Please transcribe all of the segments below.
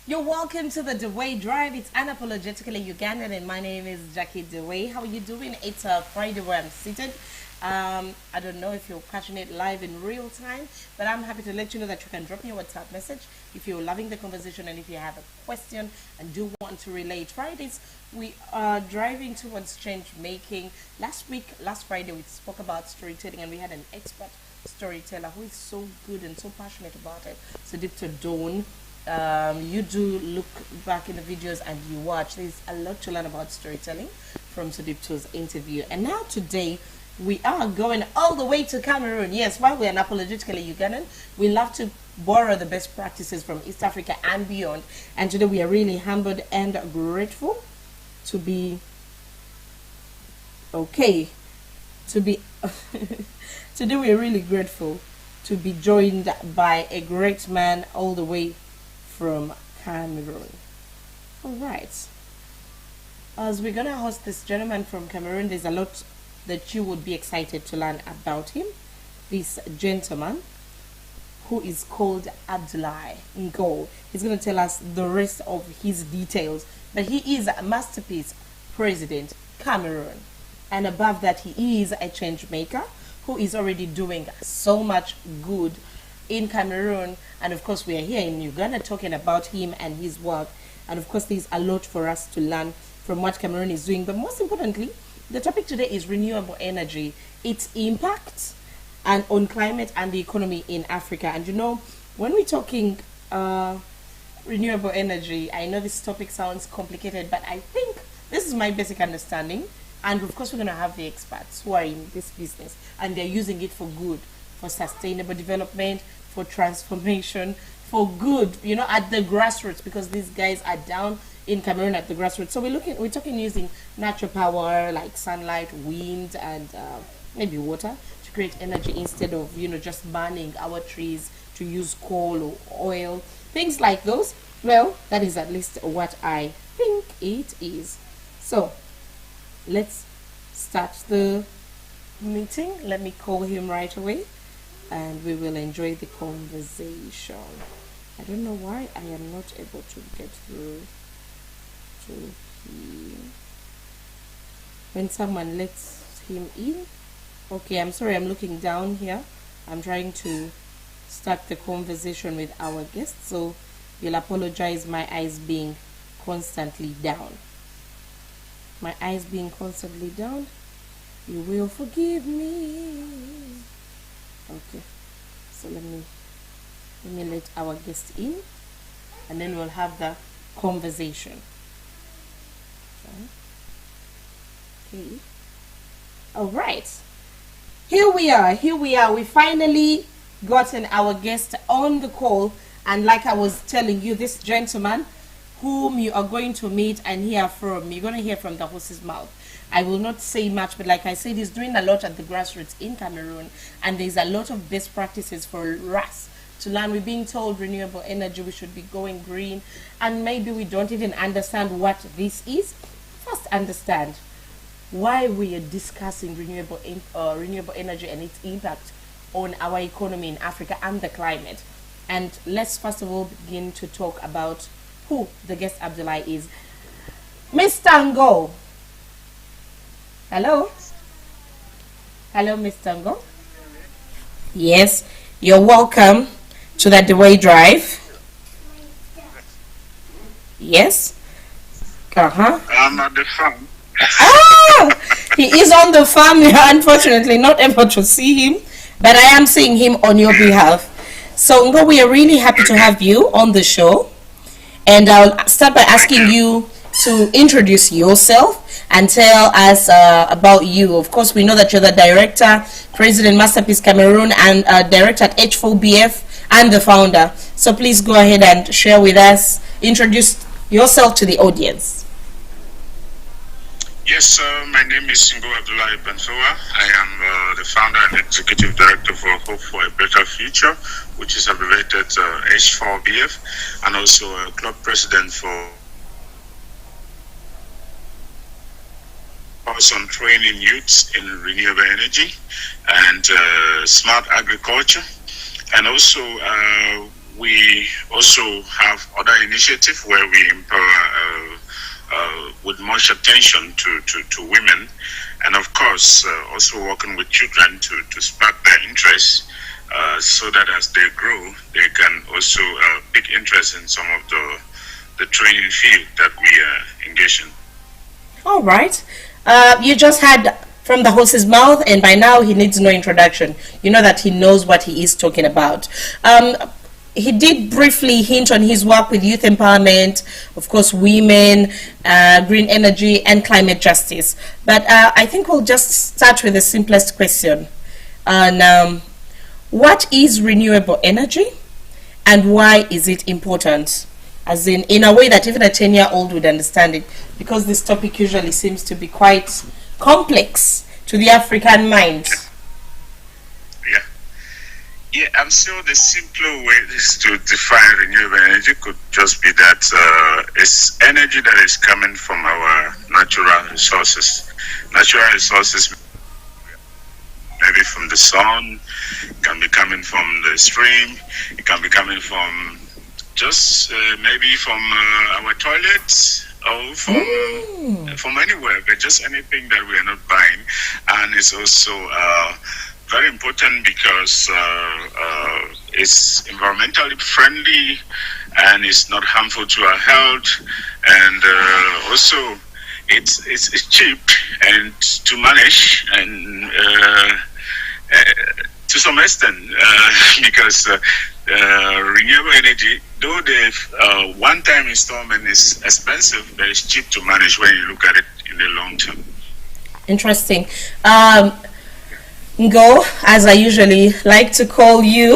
You're welcome to the Deweyi Drive. It's unapologetically Ugandan, and my name is Jackie Deweyi. How are you doing? It's a Friday where I'm seated. I don't know if you're catching it live in real time, but I'm happy to let you know that you can drop me a WhatsApp message if you're loving the conversation and if you have a question and do want to relate. Fridays, we are driving towards change making. Last Friday, we spoke about storytelling, and we had an expert storyteller who is so good and so passionate about it. So Dr. Dawn. You do look back in the videos and you watch. There's a lot to learn about storytelling from Sudipto's interview. And now today we are going all the way to Cameroon. Yes, while we're unapologetically Ugandan, we love to borrow the best practices from East Africa and beyond. And today we are really humbled and grateful to be today we are really grateful to be joined by a great man all the way from Cameroon. All right. As we're gonna host this gentleman from Cameroon, there's a lot that you would be excited to learn about him. This gentleman, who is called Abdoulaye Ngo, he's gonna tell us the rest of his details. But he is a masterpiece president, Cameroon, and above that, he is a change maker who is already doing so much good in Cameroon. And of course we are here in Uganda talking about him and his work, and of course there's a lot for us to learn from what Cameroon is doing. But most importantly, the topic today is renewable energy, its impact and on climate and the economy in Africa. And you know, when we're talking renewable energy, I know this topic sounds complicated, but I think this is my basic understanding. And of course we're going to have the experts who are in this business and they're using it for good, for sustainable development, for transformation, for good, you know, at the grassroots, because these guys are down in Cameroon at the grassroots. So we're talking using natural power like sunlight, wind, and maybe water to create energy instead of, you know, just burning our trees to use coal or oil, things like those. Well, that is at least what I think it is. So let's start the meeting. Let me call him right away and we will enjoy the conversation. I don't know why I am not able to get through to him. When someone lets him in. Okay, I'm sorry, I'm looking down here. I'm trying to start the conversation with our guest, so you'll apologize my eyes being constantly down. My eyes being constantly down. You will forgive me. Okay, so let me let our guest in and then we'll have the conversation. Okay. All right, here we are. We finally gotten our guest on the call, and like I was telling you, this gentleman whom you are going to meet and hear from, you're going to hear from the horse's mouth. I will not say much, but like I said, he's doing a lot at the grassroots in Cameroon, and there's a lot of best practices for us to learn. We're being told renewable energy, we should be going green, and maybe we don't even understand what this is. First, understand why we are discussing renewable energy and its impact on our economy in Africa and the climate. And let's first of all begin to talk about who the guest Abdoulaye is. Mr. Ngo. Hello? Hello, Mr. Ngo? Yes, you're welcome to the Deweyi Drive. Yes? I'm at the farm. Ah! He is on the farm. You're unfortunately not able to see him, but I am seeing him on your behalf. So, Ngo, we are really happy to have you on the show. And I'll start by asking you to introduce yourself and tell us about you. Of course, we know that you're the director, President Masterpiece Cameroon, and director at H4BF and the founder. So please go ahead and share with us, introduce yourself to the audience. Yes, my name is Ngo Abdoulaye Bansoa. I am the founder and executive director for Hope for a Better Future, which is abbreviated H4BF, and also a club president for focus on training youths in renewable energy and smart agriculture. And also, we also have other initiatives where we empower with much attention to women, and of course, also working with children to spark their interest, so that as they grow, they can also pick interest in some of the training field that we engage in. All right. You just had from the horse's mouth, and by now he needs no introduction. You know that he knows what he is talking about. He did briefly hint on his work with youth empowerment, of course, women, green energy, and climate justice. But I think we'll just start with the simplest question. What is renewable energy, and why is it important? As in a way that even a 10-year-old would understand it, because this topic usually seems to be quite complex to the African mind. Yeah, I'm sure the simpler way is to define renewable energy could just be that it's energy that is coming from our natural resources. Natural resources, maybe from the sun, it can be coming from the stream, it can be coming from just maybe from our toilets, or from anywhere, but just anything that we are not buying. And it's also very important because it's environmentally friendly and it's not harmful to our health, and also it's cheap and to manage, and to some extent because renewable energy, though the one-time installment is expensive, but it's cheap to manage when you look at it in the long term. Interesting. Ngo, as I usually like to call you,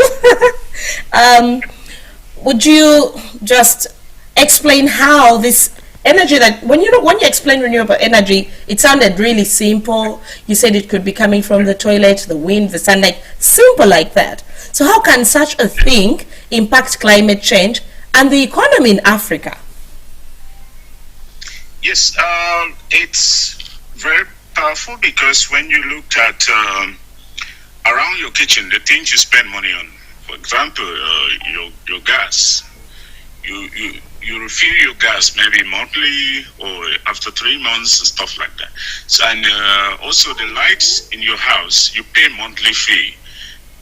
would you just explain how this energy that when you explain renewable energy, it sounded really simple. You said it could be coming from the toilet, the wind, the sunlight, simple like that. So how can such a thing impact climate change and the economy in Africa? Yes, it's very powerful because when you look at around your kitchen, the things you spend money on, for example, your gas, you refill your gas maybe monthly or after 3 months, stuff like that. So, and also the lights in your house, you pay monthly fee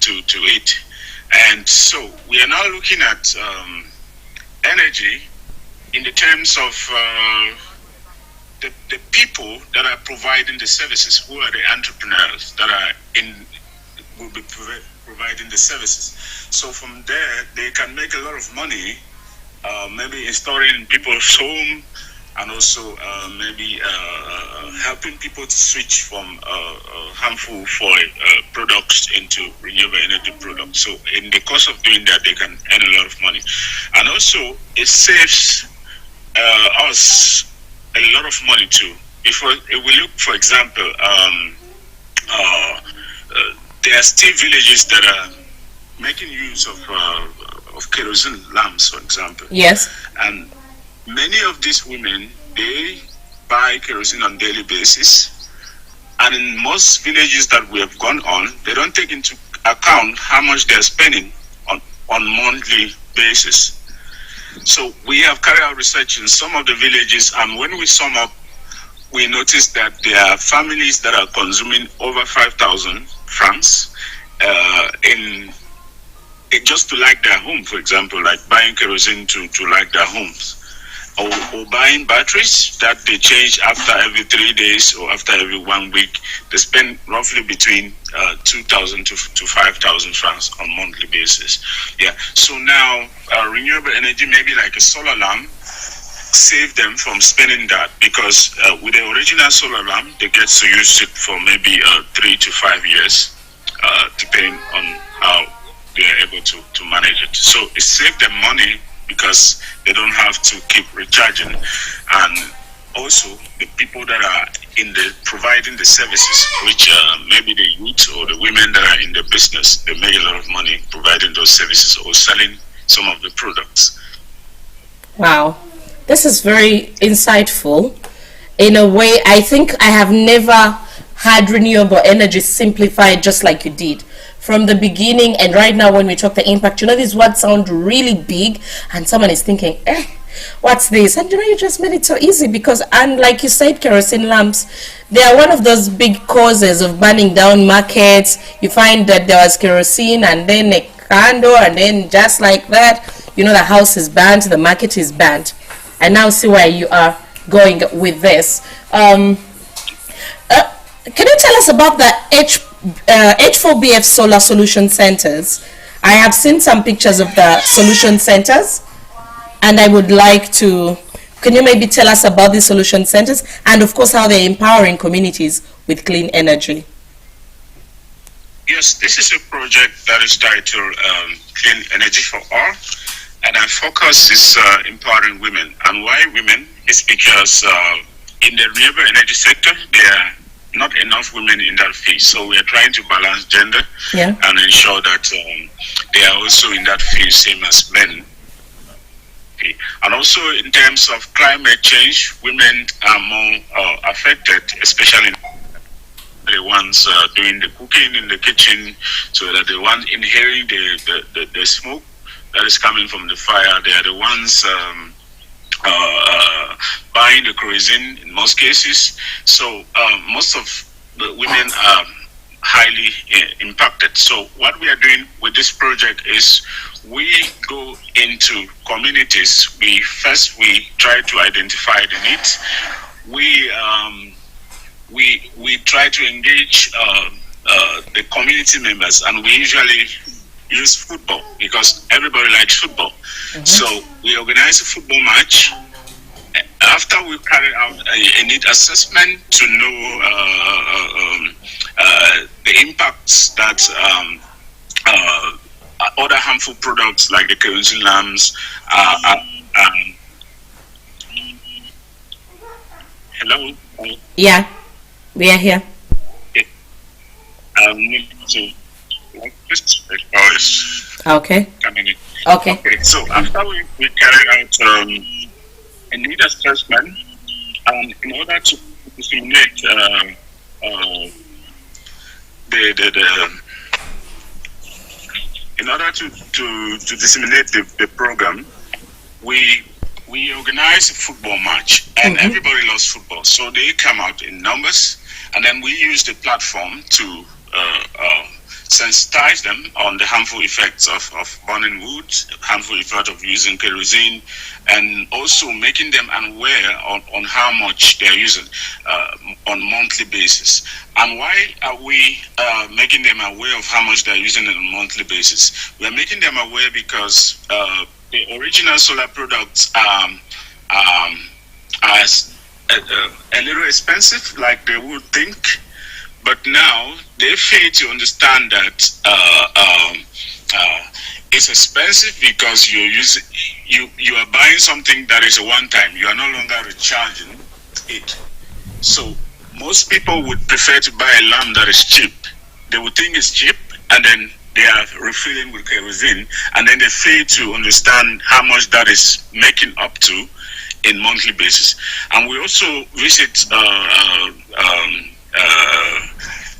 to it. And so we are now looking at energy in the terms of the people that are providing the services, who are the entrepreneurs that will be providing the services. So from there, they can make a lot of money, maybe installing people's home, and also maybe helping people to switch from harmful foil products into renewable energy products. So in the course of doing that, they can earn a lot of money. And also, it saves us a lot of money too. If we look, for example, there are still villages that are making use of kerosene lamps, for example. Yes. And many of these women, they buy kerosene on daily basis. And in most villages that we have gone on, they don't take into account how much they're spending on monthly basis. So we have carried out research in some of the villages, and when we sum up, we notice that there are families that are consuming over 5,000 francs just to light their home, for example, like buying kerosene to light their homes, or buying batteries that they change after every 3 days or after every 1 week. They spend roughly between 2,000 to 5,000 francs on monthly basis. Yeah. So now renewable energy, maybe like a solar lamp, save them from spending that, because with the original solar lamp, they get to use it for maybe 3 to 5 years, depending on how they are able to manage it. So it saves them money because they don't have to keep recharging. And also the people that are in the providing the services, which maybe the youth or the women that are in the business, they make a lot of money providing those services or selling some of the products. Wow, this is very insightful. in a way, I think I have never had renewable energy simplified just like you did from the beginning. And right now when we talk the impact, these words sound really big and someone is thinking, what's this? And you just made it so easy, because, and like you said, kerosene lamps, they are one of those big causes of burning down markets. You find that there was kerosene and then a candle, and then just like that, the house is burnt, the market is burnt. And now see where you are going with this. Can you tell us about the H4BF solar solution centers? I have seen some pictures of the solution centers, and I would like to, can you maybe tell us about these solution centers and of course how they're empowering communities with clean energy? Yes, this is a project that is titled Clean Energy for All, and our focus is empowering women. And why women? It's because in the renewable energy sector, there are not enough women in that field. So we are trying to balance gender and ensure that they are also in that field, same as men. And also in terms of climate change, women are more affected, especially the ones doing the cooking in the kitchen, so that the ones inhaling the smoke that is coming from the fire, they are the ones buying the kerosene in most cases. So most of the women are highly impacted. So what we are doing with this project is we go into communities. We try to identify the needs. We try to engage the community members, and we usually use football because everybody likes football. So we organize a football match. After we carry out a need assessment to know the impacts that other harmful products like the kerosene lamps hello? Yeah, we are here. Okay. Okay. So after we carry out a need assessment, in order to disseminate in order to disseminate the program, we organize a football match, and everybody loves football, so they come out in numbers, and then we use the platform to sensitize them on the harmful effects of burning wood, harmful effect of using kerosene, and also making them aware on how much they're using on a monthly basis. And why are we making them aware of how much they're using on a monthly basis? We are making them aware because the original solar products are a little expensive, like they would think. But now they fail to understand that it's expensive because you are buying something that is a one-time. You are no longer recharging it. So most people would prefer to buy a lamp that is cheap. They would think it's cheap, and then they are refilling with kerosene, and then they fail to understand how much that is making up to in monthly basis. And we also visit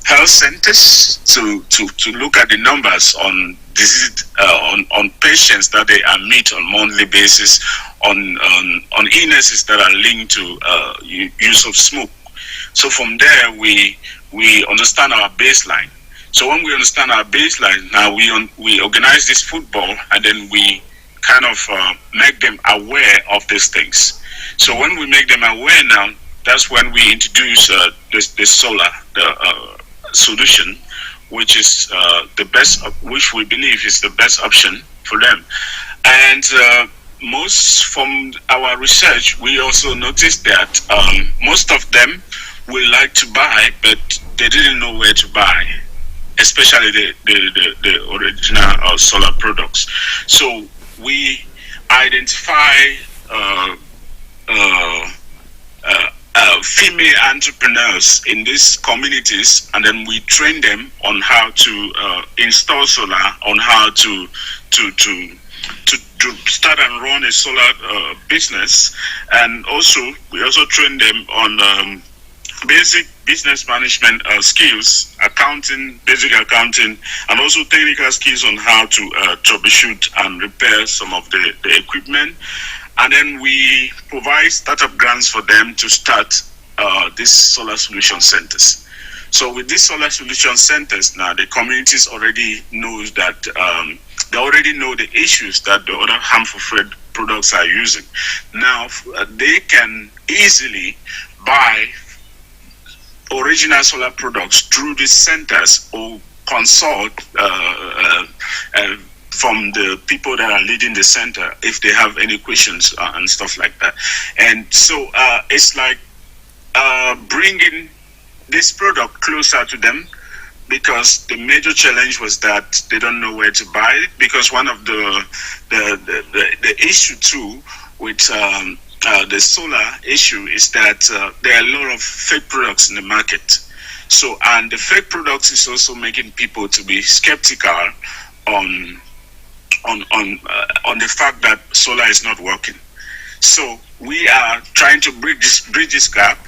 health centers to look at the numbers on disease on patients that they admit on monthly basis on illnesses that are linked to use of smoke. So from there we understand our baseline. So when we understand our baseline, now we organize this football, and then we kind of make them aware of these things. So when we make them aware now, that's when we introduce the solar solution, which is the best, which we believe is the best option for them. And most from our research, we also noticed that most of them will like to buy, but they didn't know where to buy, especially the original solar products. So we identify female entrepreneurs in these communities, and then we train them on how to install solar, on how to do to start and run a solar business, and also we also train them on basic business management skills, accounting, basic accounting, and also technical skills on how to troubleshoot and repair some of the equipment. And then we provide startup grants for them to start these solar solution centers. So with these solar solution centers now, the communities already knows that they already know the issues that the other harmful products are using. Now they can easily buy original solar products through these centers or consult from the people that are leading the center if they have any questions and stuff like that. And so it's like bringing this product closer to them, because the major challenge was that they don't know where to buy it, because one of the issue too with the solar issue is that there are a lot of fake products in the market. So, and the fake products is also making people to be skeptical on the fact that solar is not working. So we are trying to bridge this gap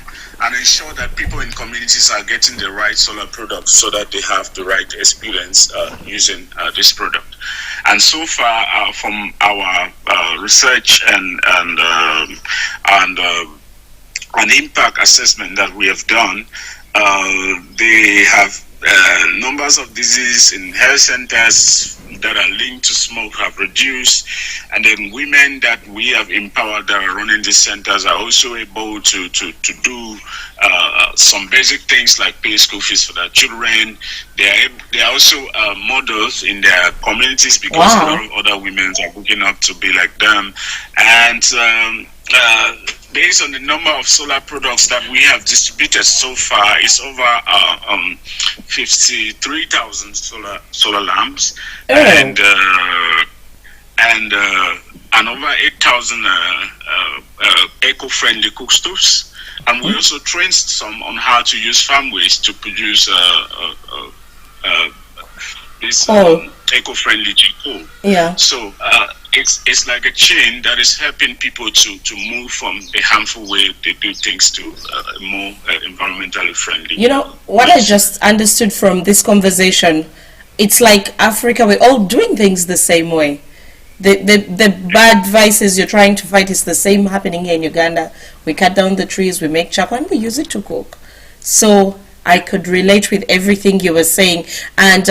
and ensure that people in communities are getting the right solar products so that they have the right experience using this product. And so far, from our research and an impact assessment that we have done, they have numbers of diseases in health centers that are linked to smoke have reduced, and then women that we have empowered that are running these centers are also able to do some basic things like pay school fees for their children. They are also models in their communities, because a lot of other women are looking up to be like them. And based on the number of solar products that we have distributed so far, it's over 53,000 solar lamps, and over 8,000 eco-friendly cook stoves. And we also trained some on how to use farm waste to produce this eco-friendly charcoal. Yeah. So it's like a chain that is helping people to move from the harmful way they do things to more environmentally friendly. You know what I just understood from this conversation? It's like Africa, we're all doing things the same way. The bad vices you're trying to fight is the same happening here in Uganda. We cut down the trees, we make charcoal, and we use it to cook. So I could relate with everything you were saying. And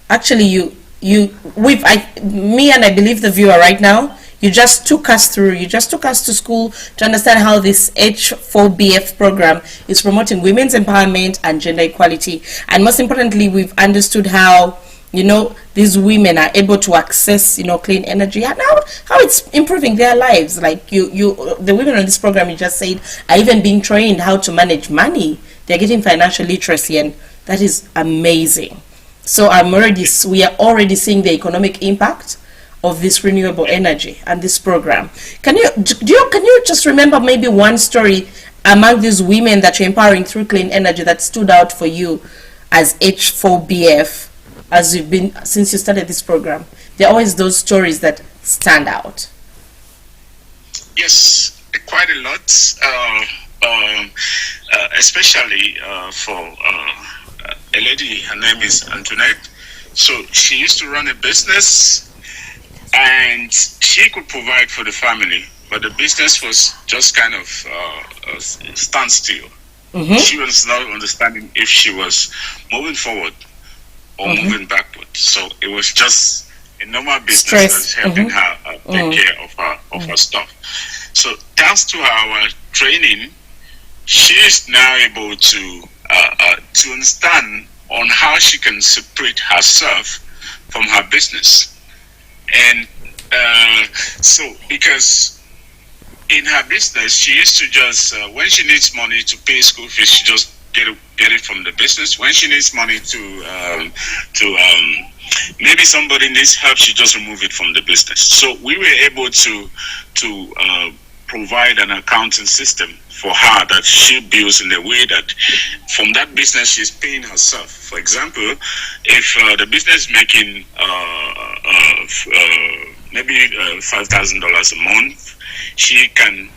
actually, me and I believe the viewer right now, you just took us to school to understand how this H4BF program is promoting women's empowerment and gender equality. And most importantly, we've understood how, these women are able to access, clean energy, and how it's improving their lives. Like the women on this program, you just said, are even being trained how to manage money. They're getting financial literacy, and that is amazing. So we are already seeing the economic impact of this renewable energy and this program. Can you just remember maybe one story among these women that you're empowering through clean energy that stood out for you as H4BF since you started this program? There are always those stories that stand out. Yes, quite a lot, especially for a lady. Her name is Antoinette. So she used to run a business, and she could provide for the family, but the business was just kind of standstill. Mm-hmm. She was not understanding if she was moving forward or moving backward. So it was just a normal business that's helping her take care of her stuff. So thanks to our training, she is now able to understand on how she can separate herself from her business. And so because in her business, she used to just when she needs money to pay school fees, she just get it from the business. When she needs money to maybe somebody needs help, she just remove it from the business. So we were able to provide an accounting system for her that she builds in a way that from that business she's paying herself. For example, if the business is making maybe $5,000 a month, she can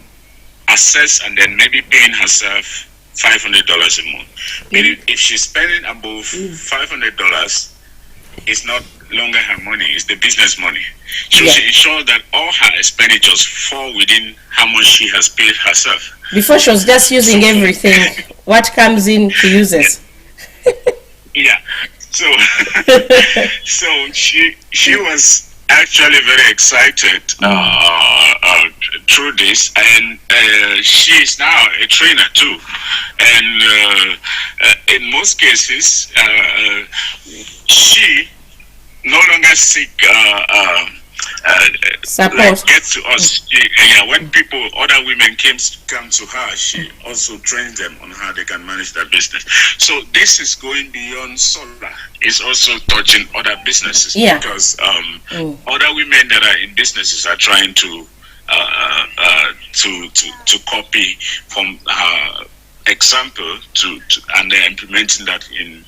assess and then maybe paying herself $500 a month. But if she's spending above $500, it's not longer her money, it's the business money. So she ensures that all her expenditures fall within how much she has paid herself. Before she was just using everything. What comes in, she uses. Yeah. So so she was actually very excited through this, and she is now a trainer too. And in most cases, she no longer seek support. Like get to us. When other women come to her, she also trains them on how they can manage their business. So this is going beyond solar. It's also touching other businesses because other women that are in businesses are trying to copy from her example and they're implementing that in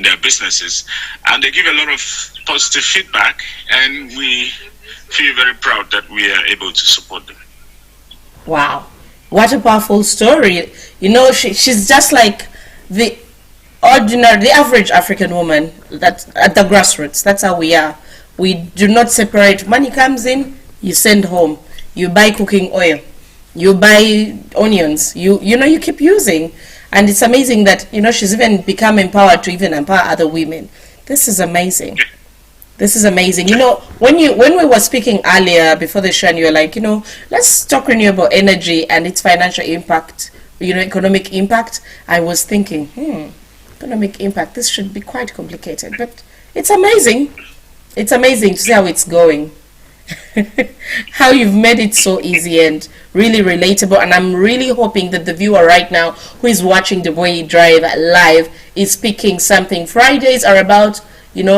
their businesses, and they give a lot of positive feedback, and we feel very proud that we are able to support them. Wow, what a powerful story. You know, she's just like the average African woman that at the grassroots. That's how we are. We do not separate. Money comes in, you send home, you buy cooking oil, you buy onions, you keep using. And it's amazing that, she's even become empowered to even empower other women. This is amazing. This is amazing. When we were speaking earlier before the show, and you were like, let's talk renewable energy and its financial impact, economic impact. I was thinking, economic impact, this should be quite complicated, but it's amazing. It's amazing to see how it's going. How you've made it so easy and really relatable, and I'm really hoping that the viewer right now who is watching Deweyi Drive live is speaking something. Fridays are about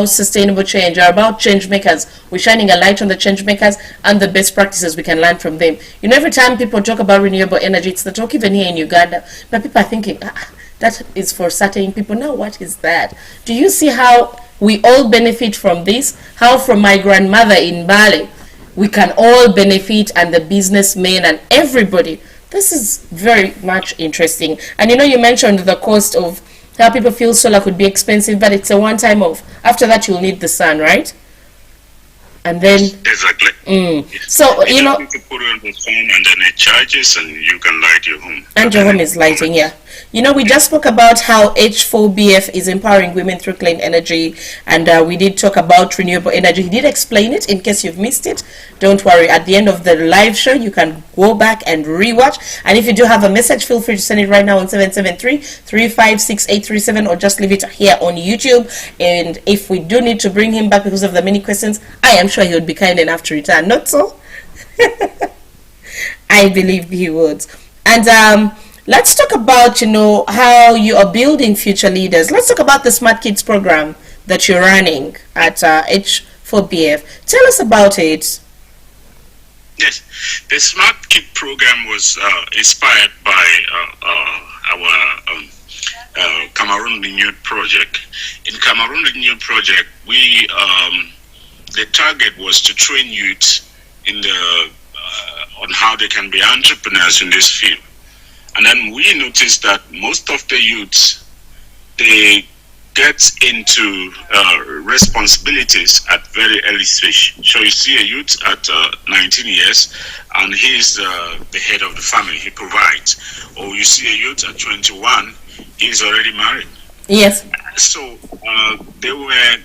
sustainable change, are about change makers. We're shining a light on the change makers and the best practices we can learn from them. Every time people talk about renewable energy, it's the talk even here in Uganda, but people are thinking that is for certain people. Now what is that? Do you see how we all benefit from this? How from my grandmother in Bali we can all benefit, and the businessmen and everybody. This is very much interesting. And you mentioned the cost of how people feel solar could be expensive, but it's a one-time off. After that, you'll need the sun, right? And then exactly. So you need to put it on the phone, and then it charges, and you can light your home. And your home is lighting, yeah. We just spoke about how H4BF is empowering women through clean energy, and we did talk about renewable energy. He did explain it. In case you've missed it, don't worry. At the end of the live show, you can go back and rewatch. And if you do have a message, feel free to send it right now on 773-356-837, or just leave it here on YouTube. And if we do need to bring him back because of the many questions, I am sure he would be kind enough to return. Not so? I believe he would. And let's talk about, how you are building future leaders. Let's talk about the Smart Kids program that you're running at H4BF. Tell us about it. Yes, the Smart Kid program was inspired by our Cameroon Renewed project. In Cameroon Renewed project, the target was to train youth on how they can be entrepreneurs in this field. And then we noticed that most of the youths, they get into responsibilities at very early stage. So you see a youth at 19 years, and he's the head of the family, he provides. Or you see a youth at 21, he's already married. Yes. So they were,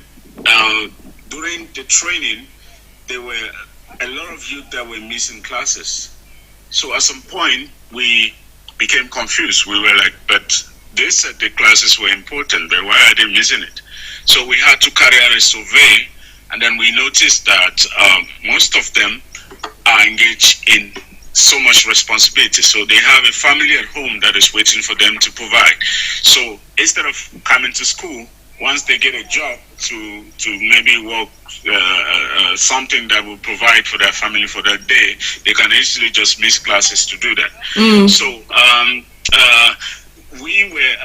during the training, there were a lot of youth that were missing classes. So at some point, we became confused. We were like, but they said the classes were important, but why are they missing it? So we had to carry out a survey, and then we noticed that most of them are engaged in so much responsibility. So they have a family at home that is waiting for them to provide. So instead of coming to school, once they get a job to maybe work something that will provide for their family for that day, they can easily just miss classes to do that. So we were,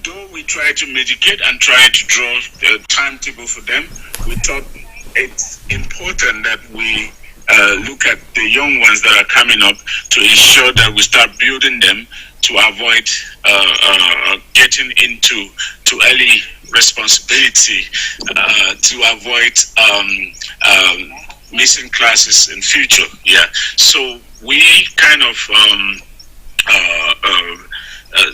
though we tried to medicate and try to draw the timetable for them, we thought it's important that we look at the young ones that are coming up to ensure that we start building them to avoid getting into early responsibility, to avoid missing classes in future. Yeah, so we kind of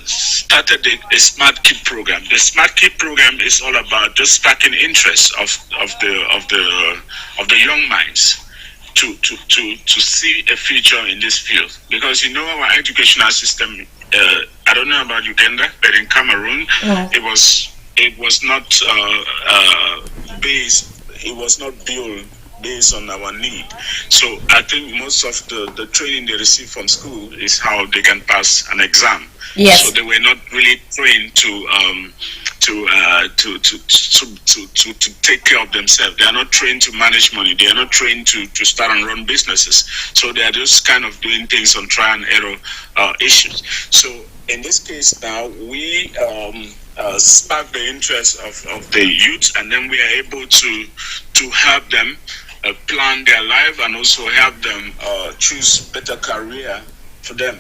started a Smart Kid program. The Smart Kid program is all about just sparking interest of the young minds to see a future in this field, because our educational system. I don't know about Uganda, but in Cameroon, it was not based. It was not built based on our need. So I think most of the training they receive from school is how they can pass an exam. Yes. So they were not really trained to take care of themselves. They are not trained to manage money. They are not trained to start and run businesses. So they are just kind of doing things on try and error issues. So in this case now, we spark the interest of the youth, and then we are able to help them plan their life, and also help them choose better career for them.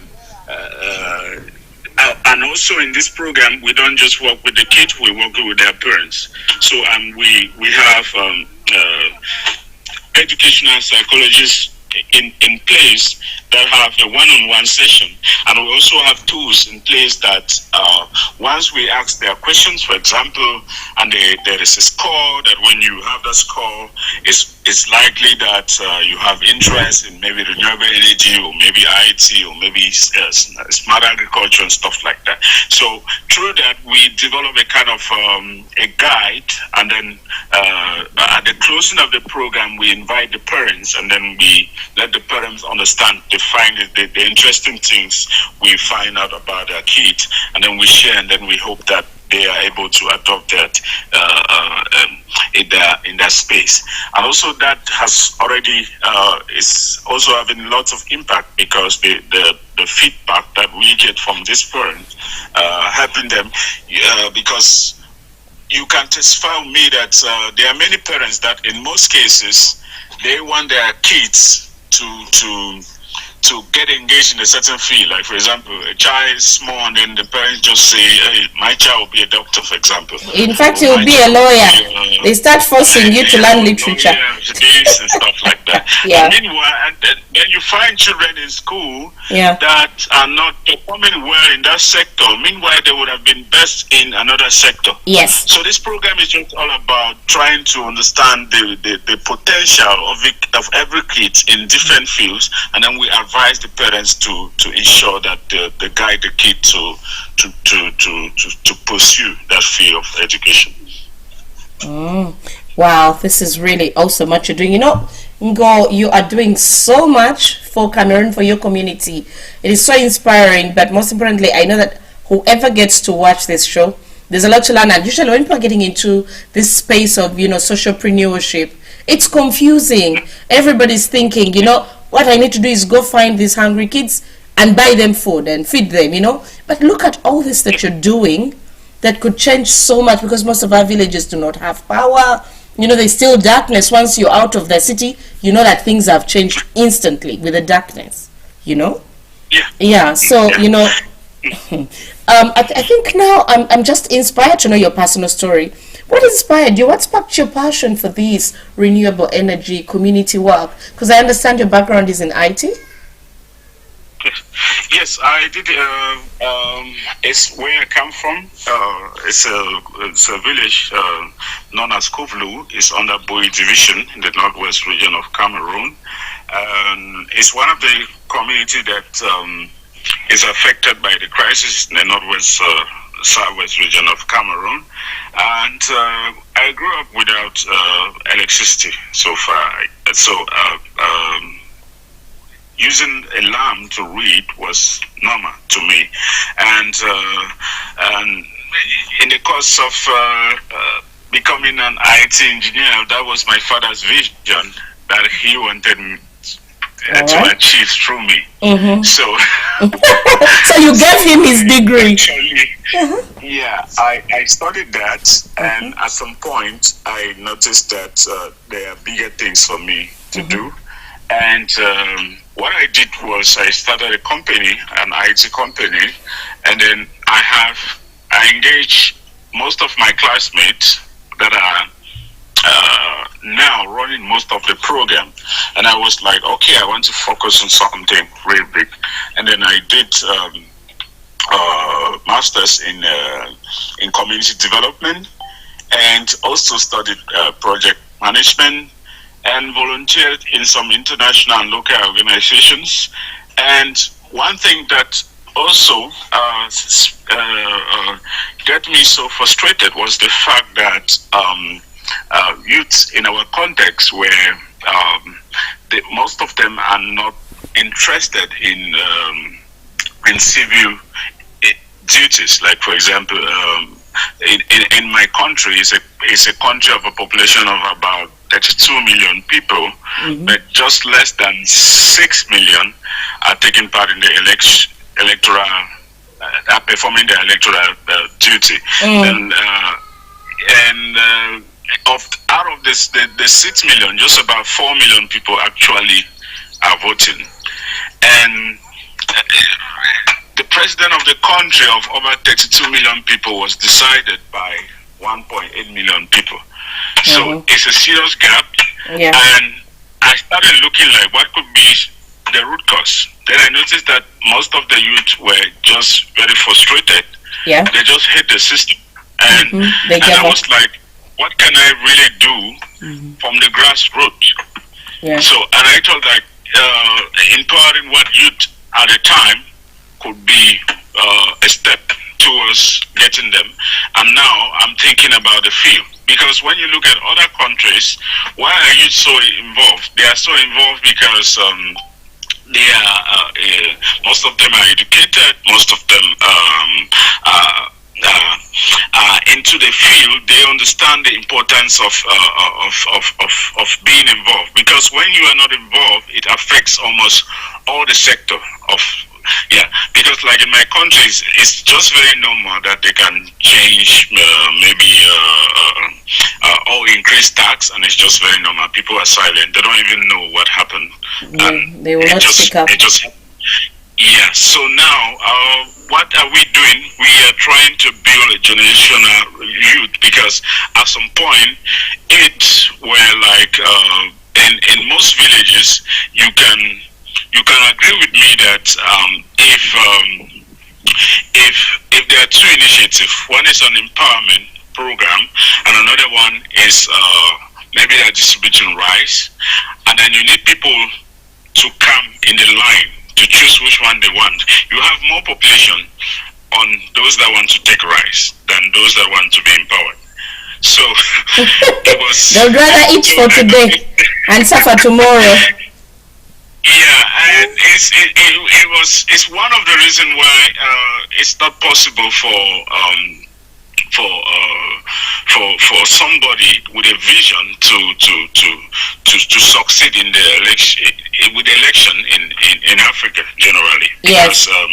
And also in this program, we don't just work with the kids; we work with their parents. So we have educational psychologists in place that have a one-on-one session, and we also have tools in place that once we ask their questions, for example, and there is a score, that when you have that score, it's likely that you have interest in maybe renewable energy, or maybe IT, or maybe smart agriculture and stuff like that. So through that, we develop a kind of a guide, and then at the closing of the program, we invite the parents, and then we let the parents understand, define the interesting things we find out about their kids, and then we share, and then we hope that they are able to adopt that in their space. And also that has already is also having lots of impact, because the feedback that we get from this parent helping them, because you can testify with me that there are many parents that in most cases they want their kids to get engaged in a certain field. Like, for example, a child is small, and then the parents just say, hey, my child will be a doctor, for example. In fact, he will be a lawyer. They start forcing you to learn literature. This and stuff like that. Yeah. And meanwhile, and then you find children in school Yeah. that are not performing well in that sector. Meanwhile, they would have been best in another sector. Yes. So this program is just all about trying to understand the potential of every kid in different fields, and then we advise the parents to ensure that they guide the kid to pursue that field of education. Wow, this is really awesome what you're doing. Ngo, you are doing so much for Cameroon, for your community. It is so inspiring, but most importantly, I know that whoever gets to watch this show, there's a lot to learn. And usually when people are getting into this space of, socialpreneurship, it's confusing. Everybody's thinking, what I need to do is go find these hungry kids and buy them food and feed them, But look at all this that you're doing that could change so much, because most of our villages do not have power. There's still darkness. Once you're out of the city, that things have changed instantly with the darkness, Yeah. Yeah, so, I think now I'm just inspired to know your personal story. What inspired you? What sparked your passion for this renewable energy community work? Because I understand your background is in IT. Yes, I did. It's where I come from. It's a village known as Kovlu. It's under Deweyi Division in the northwest region of Cameroon. It's one of the community that is affected by the crisis in the northwest southwest region of Cameroon. And I grew up without electricity so far. So using a lamp to read was normal to me. And in the course of becoming an IT engineer, that was my father's vision, that he wanted right. achieve through me. So, so you gave him his degree. Actually, yeah, I studied that, and at some point I noticed that there are bigger things for me to do. And what I did was I started a company, an IT company, and then I engaged most of my classmates that are now running most of the program. And I was like, okay, I want to focus on something really big. And then I did masters in community development, and also studied project management, and volunteered in some international and local organizations. And one thing that also got me so frustrated was the fact that youths in our context where most of them are not interested in civil duties. Like, for example, in my country, it's a country of a population of about 32 million people, but just less than 6 million are taking part in the electoral, are performing their electoral duty. Out of this, the 6 million, just about 4 million people actually are voting. And the president of the country of over 32 million people was decided by 1.8 million people. So it's a serious gap. And I started looking like what could be the root cause. Then I noticed that most of the youth were just very frustrated. They just hate the system. And, and I was like, what can I really do from the grassroots? So, and I thought like empowering what youth at a time could be a step towards getting them. And now I'm thinking about the field. Because when you look at other countries, why are youth so involved? They are so involved because they are, most of them are educated, most of them are into the field. They understand the importance of being involved, because when you are not involved, it affects almost all the sector of because like in my country, it's just very normal that they can change or increase tax, and it's just very normal. People are silent. They don't even know what happened. They will not speak up. So now, what are we doing? We are trying to build a generational youth, because at some point, it were like in most villages, you can agree with me that if there are two initiatives, one is an empowerment program, and another one is maybe they're distributing rice, and then you need people to come in the line to choose which one they want. You have more population on those that want to take rice than those that want to be empowered. So it was. They'd rather eat for today and suffer tomorrow. And it's one of the reasons why it's not possible for somebody with a vision to succeed in the election, with the election in Africa generally. Yes. Because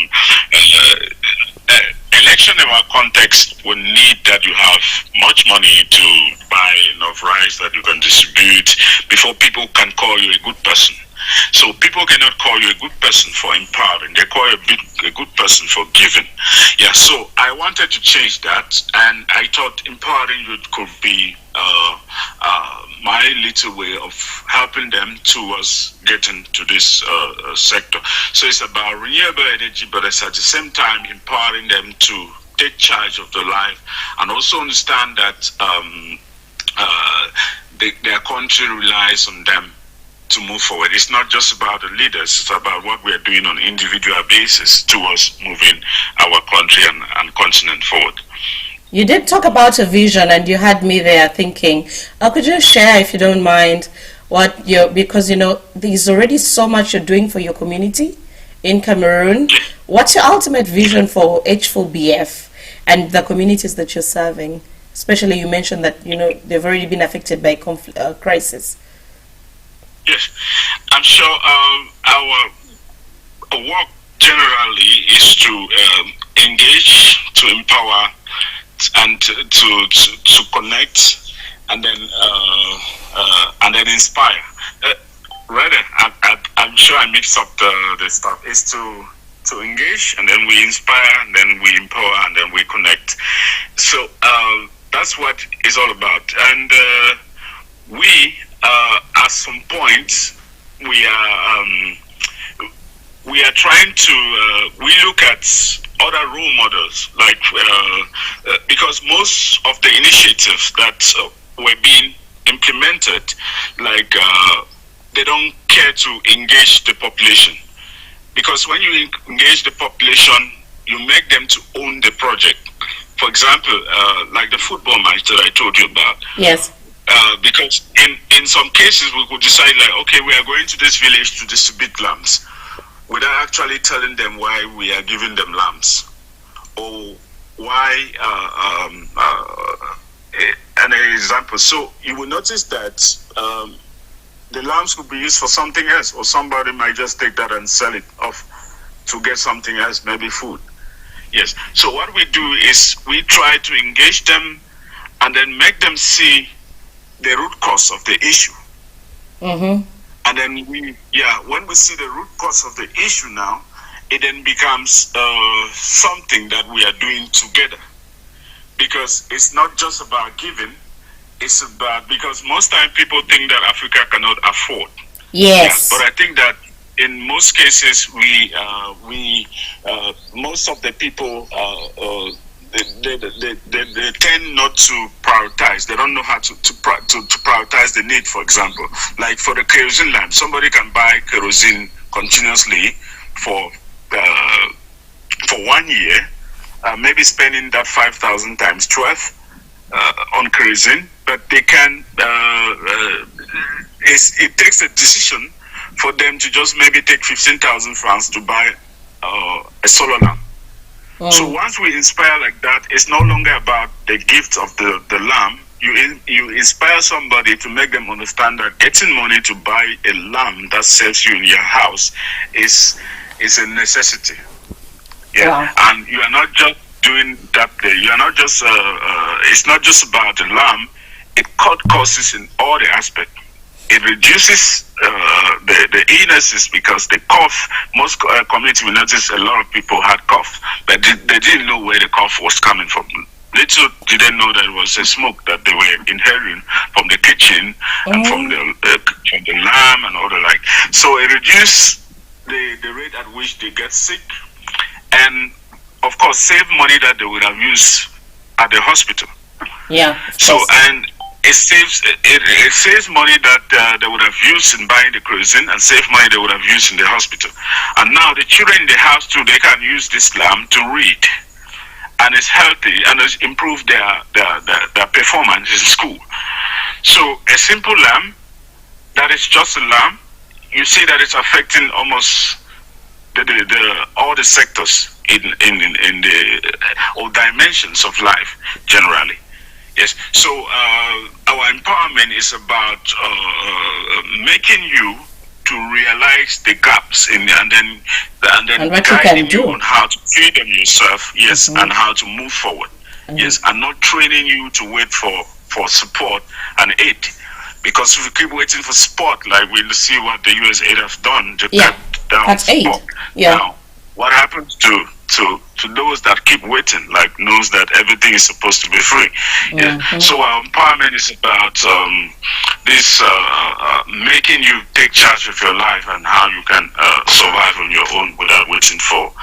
election in our context will need that you have much money to buy enough rice that you can distribute before people can call you a good person. So people cannot call you a good person for empowering. They call you a good person for giving. So I wanted to change that, and I thought empowering youth could be my little way of helping them towards getting to this sector. So it's about renewable energy, but it's at the same time empowering them to take charge of their life, and also understand that their country relies on them to move forward. It's not just about the leaders, it's about what we are doing on an individual basis towards moving our country and continent forward. You did talk about a vision, and you had me there thinking, could you share, if you don't mind, what because there's already so much you're doing for your community in Cameroon. What's your ultimate vision for H4BF and the communities that you're serving? Especially, you mentioned that they've already been affected by crisis. Yes, I'm sure our work generally is to engage, to empower, and to connect, and then inspire. Rather, I'm sure I mixed up the stuff. It's to engage, and then we inspire, and then we empower, and then we connect. So that's what it's all about. And we, at some point, we are trying to we look at other role models, like because most of the initiatives that were being implemented, like they don't care to engage the population, because when you engage the population, you make them to own the project. For example, like the football match that I told you about. Yes. Because in some cases we could decide, like, okay, we are going to this village to distribute lamps, without actually telling them why we are giving them lamps, or why an example. So you will notice that the lamps could be used for something else, or somebody might just take that and sell it off to get something else, maybe food. Yes. So what we do is we try to engage them and then make them see the root cause of the issue. Mm-hmm. And then when we see the root cause of the issue now, it then becomes something that we are doing together. Because it's not just about giving, it's about, because most time people think that Africa cannot afford. Yes. Yeah, but I think that in most cases, most of the people, they tend not to prioritize. They don't know how to prioritize the need. For example, like for the kerosene lamp, somebody can buy kerosene continuously for 1 year, maybe spending that 5,000 times 12 on kerosene, but they can. It takes a decision for them to just maybe take 15,000 francs to buy a solar lamp. So once we inspire like that, it's no longer about the gift of the lamp. You inspire somebody to make them understand that getting money to buy a lamp that serves you in your house is a necessity. Yeah, wow. And you are not just doing that. You are not just. It's not just about the lamp. It cut costs in all the aspects. It reduces the illnesses, because the cough, most community will notice a lot of people had cough, but they didn't know where the cough was coming from. Little did they know that it was a smoke that they were inhaling from the kitchen and from the lamp and all the like. So it reduced the rate at which they get sick, and of course save money that they would have used at the hospital. Yeah. So and it saves money that they would have used in buying the kerosene, and save money they would have used in the hospital. And now the children in the house too, they can use this lamp to read, and it's healthy, and it's improved their performance in school. So a simple lamp that is just a lamp, you see that it's affecting almost all the sectors in the or dimensions of life generally. Yes. So our empowerment is about making you to realize the gaps and then guiding you on how to feed them yourself. Yes, and how to move forward. Yes, and not training you to wait for support and aid. Because if you keep waiting for support, like we see what the US aid has done, to cut down support. Yeah. Now, what happens to those that keep waiting, like knows that everything is supposed to be free? Yeah. So our empowerment is about this making you take charge of your life and how you can survive on your own without waiting for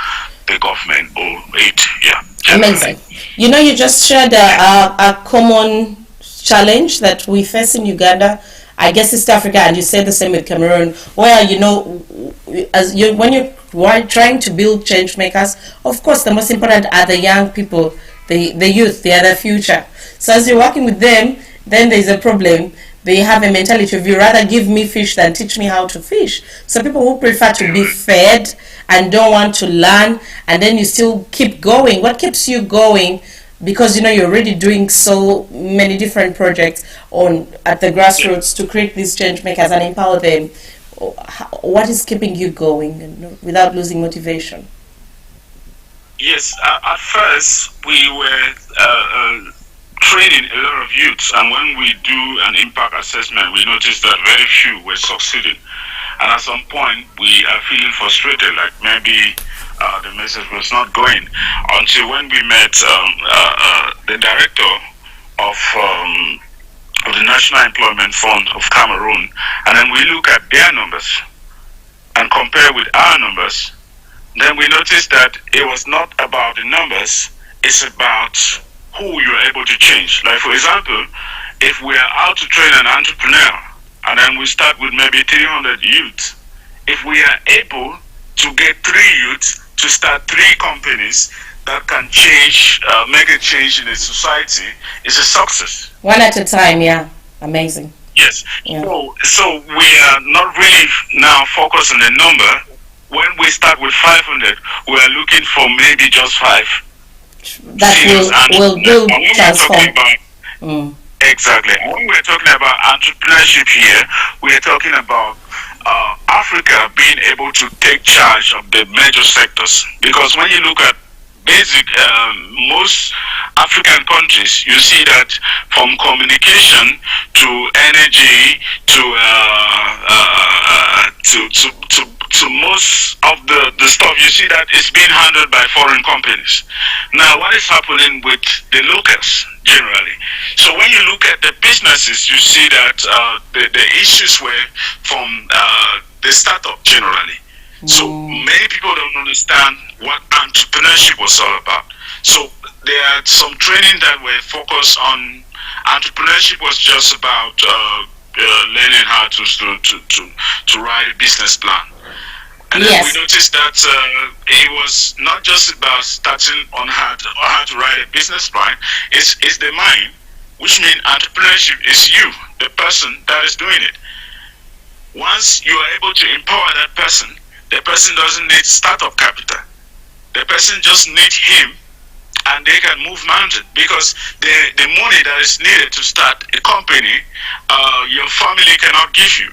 the government or aid. Yeah. Amazing. You know, you just shared a common challenge that we face in Uganda, I guess East Africa, and you said the same with Cameroon, where, you know, when you're trying to build change makers, of course the most important are the young people, the youth, they are the future. So as you're working with them, then there's a problem. They have a mentality of, you rather give me fish than teach me how to fish. So people who prefer to be fed and don't want to learn, and then you still keep going. What keeps you going because you're already doing so many different projects at the grassroots to create these change makers and empower them. What is keeping you going without losing motivation? Yes, at first we were training a lot of youths, and when we do an impact assessment, we noticed that very few were succeeding. And at some point, we are feeling frustrated, like maybe the message was not going, until when we met the director of the National Employment Fund of Cameroon, and then we look at their numbers and compare with our numbers. Then we noticed that it was not about the numbers, it's about who you're able to change. Like, for example, if we are out to train an entrepreneur, and then we start with maybe 300 youths, if we are able to get 3 youths to start 3 companies that can change, make a change in the society, it's a success. One at a time, yeah. Amazing. Yes. Yeah. So we are not really now focused on the number. When we start with 500, we are looking for maybe just 5. That will build, transform. Exactly. And when we're talking about entrepreneurship here, we are talking about Africa being able to take charge of the major sectors. Because when you look at most African countries, you see that from communication to energy to most of the stuff, you see that it's being handled by foreign companies. Now, what is happening with the locals generally? So when you look at the businesses, you see that the issues were from the startup generally. So many people don't understand what entrepreneurship was all about. So there are some training that were focused on entrepreneurship was just about learning how to write a business plan. And then we noticed that it was not just about starting on how to write a business plan. It's the mind, which means entrepreneurship is you, the person that is doing it. Once you are able to empower that person, the person doesn't need startup capital. The person just needs him, and they can move mountains, because the money that is needed to start a company, your family cannot give you,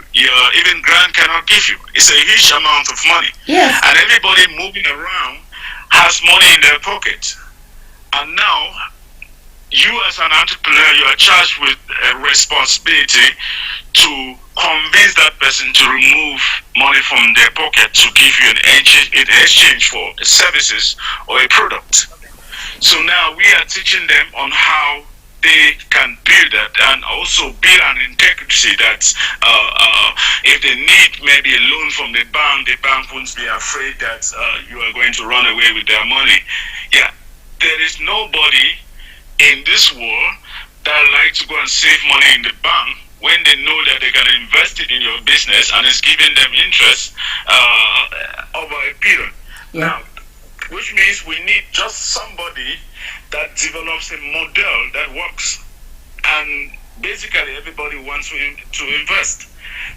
even grant cannot give you. It's a huge amount of money. Yes. And everybody moving around has money in their pocket. And now, you as an entrepreneur, you are charged with a responsibility to convince that person to remove money from their pocket to give you in exchange for services or a product. So now we are teaching them on how they can build that, and also build an integrity that if they need maybe a loan from the bank won't be afraid that you are going to run away with their money. Yeah, there is nobody in this world that like to go and save money in the bank when they know that they can invest it in your business and it's giving them interest over a period. Now, which means we need just somebody that develops a model that works. And basically everybody wants to invest.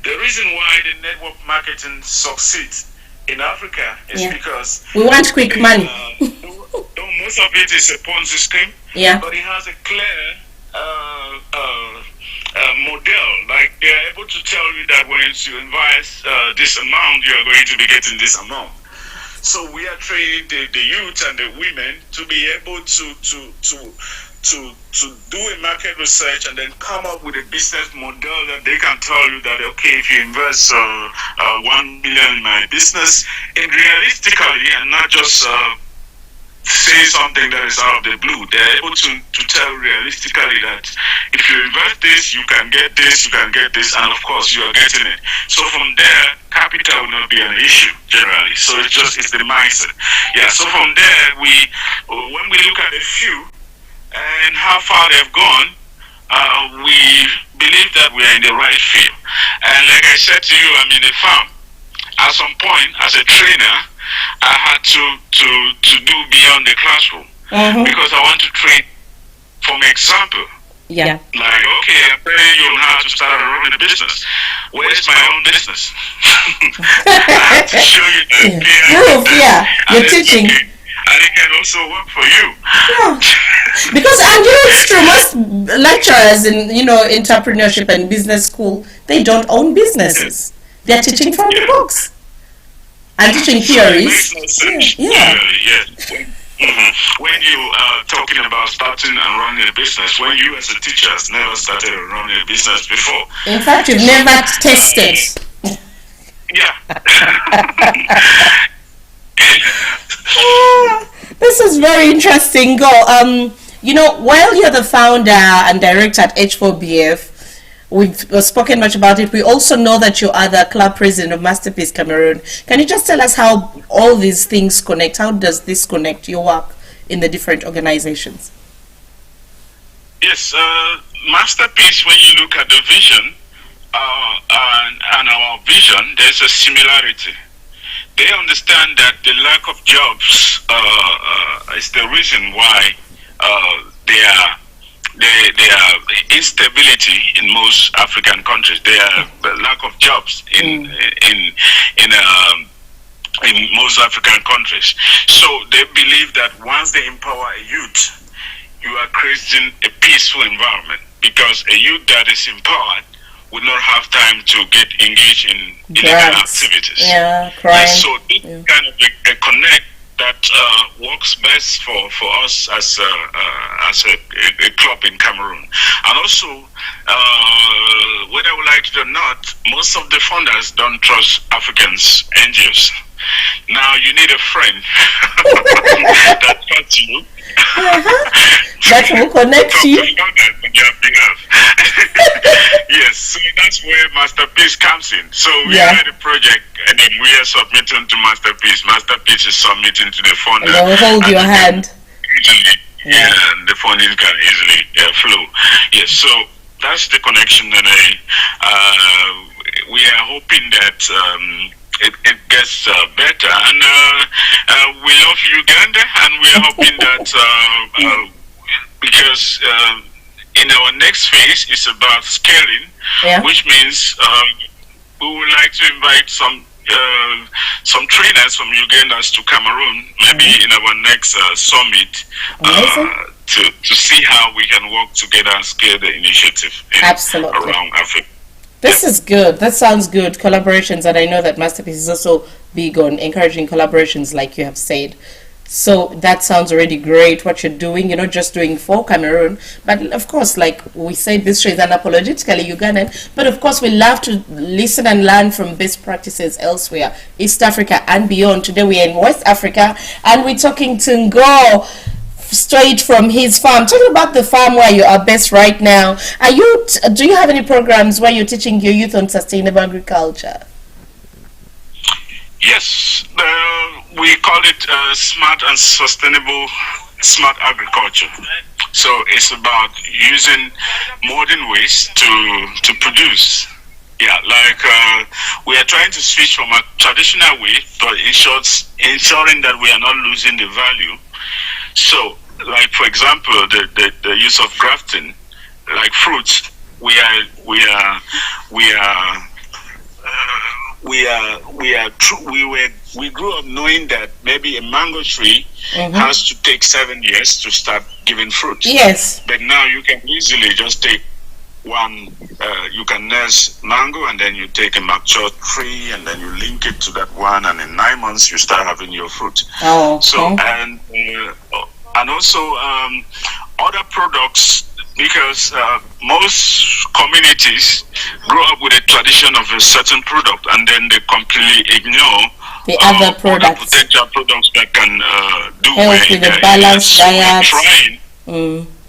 The reason why the network marketing succeeds in Africa is because we want quick money. Most of it is a Ponzi scheme, but it has a clear model. Like, they're able to tell you that when you invest this amount, you are going to be getting this amount. So we are training the youth and the women to be able to do a market research and then come up with a business model that they can tell you that, okay, if you invest 1 million in my business, and realistically, and not just say something that is out of the blue, they're able to tell realistically that if you invest this, you can get this, and of course you are getting it. So from there, capital will not be an issue generally. So it's the mindset. Yeah. So from there, when we look at a few and how far they've gone, we believe that we are in the right field. And like I said to you, I'm in a farm. At some point, as a trainer, I had to do beyond the classroom because I want to train from example. Yeah. Like, okay, I'm telling you how to start a running a business. Where's my own business? I have to show you the proof. You're teaching. Okay. And you can also work for you. Yeah. Because and it's true, most lecturers in entrepreneurship and business school, they don't own businesses. They're teaching from the books and teaching theories. It makes no sense. Yeah. When you are talking about starting and running a business, when you as a teacher has never started running a business before. In fact, you've never tested. Yeah. This is very interesting. Go. While you're the founder and director at H4BF, we've spoken much about it. We also know that you are the club president of Masterpiece Cameroon. Can you just tell us how all these things connect? How does this connect your work in the different organizations? Yes, Masterpiece, when you look at the vision and our vision, there's a similarity. They understand that the lack of jobs is the reason why there are instability in most African countries. There are lack of jobs in most African countries. So they believe that once they empower a youth, you are creating a peaceful environment, because a youth that is empowered would not have time to get engaged in illegal activities. Yeah, crime. Yes, so this kind of a connect that works best for us as a club in Cameroon. And also, whether we like it or not, most of the funders don't trust Africans NGOs. Now you need a friend that trusts you. That will connect you. On your behalf. Yes, so that's where Masterpiece comes in. So we had a project, and then we are submitting to Masterpiece. Masterpiece is submitting to the funder. They'll hold your hand. Easily, and the funding can easily flow. Yes, so that's the connection, and we are hoping that it gets better. And we love Uganda, and we are hoping that because in our next phase is about scaling, which means we would like to invite some trainers from Uganda to Cameroon, maybe in our next summit, to see how we can work together and scale the initiative around Africa. This is good. That sounds good. Collaborations, and I know that Masterpiece is also big on encouraging collaborations, like you have said. So that sounds already great, what you're doing. You're not just doing for Cameroon, but of course, like we say, this show is unapologetically Ugandan, but of course we love to listen and learn from best practices elsewhere, East Africa and beyond. Today we're in West Africa, and we're talking to Ngo straight from his farm. Tell me about the farm where you are based right now. Do you have any programs where you're teaching your youth on sustainable agriculture? Yes, we call it smart and sustainable smart agriculture. So it's about using modern ways to produce. Yeah, like we are trying to switch from a traditional way, but ensuring that we are not losing the value. So, like for example, the use of grafting, like fruits, we grew up knowing that maybe a mango tree has to take 7 years to start giving fruit. Yes. But now you can easily just take one, you can nurse mango, and then you take a mature tree, and then you link it to that one, and in 9 months you start having your fruit. Oh, okay. So and also other products, because most communities grow up with a tradition of a certain product, and then they completely ignore the other products, potential products that can do help with a balanced diet.